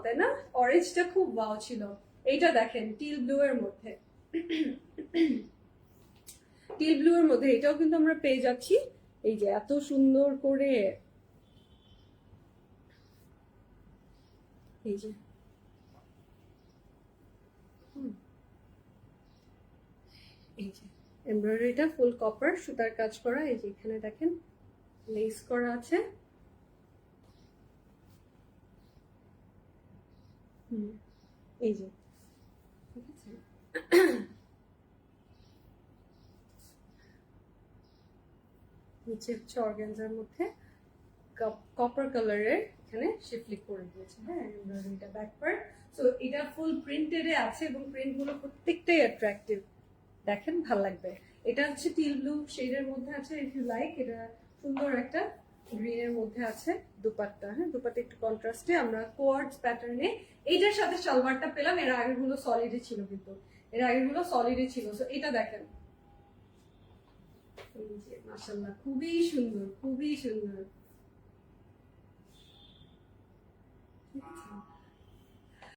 তাই না? অরেঞ্জটা খুব ওয়াও ছিল। এইটা দেখেন টিল ব্লু এর মধ্যে, টিল ব্লু এর মধ্যে এটাও কিন্তু আমরা পেয়ে যাচ্ছি। এই যে এত সুন্দর করে, এই যে এই যে এমব্রয়ডারিটা ফুল কপার সুতার কাজ করা। এই যে এখানে দেখেন লেস করা আছে। এই যে ঠিক আছে, নিচে হচ্ছে অর্গানজার মধ্যে কপার কালারের এখানে শিফলি করে দিয়েছে। হ্যাঁ, এমব্রয়ডারিটা ব্যাক পার্ট। সো এটা ফুল প্রিন্টেডে আছে এবং প্রিন্ট গুলো প্রত্যেকটাই অ্যাট্রাকটিভ। দেখেন ভাল লাগবে। এটা হচ্ছে টিল ব্লু শেডের মধ্যে আছে, ইফ ইউ লাইক। এটা সুন্দর একটা গ্রিন এর মধ্যে আছে দুপাট্টা। হ্যাঁ, দুপাট্টা একটু কন্ট্রাস্টে আমরা কোয়ার্ডস প্যাটার্নে এইটার সাথে সালোয়ারটা পেলাম। এর আগেরগুলো সলিডে ছিল, কিন্তু এর আগেরগুলো সলিডে ছিল। সো এটা দেখেন, এই যে মাশাআল্লাহ খুবই সুন্দর, খুবই সুন্দর।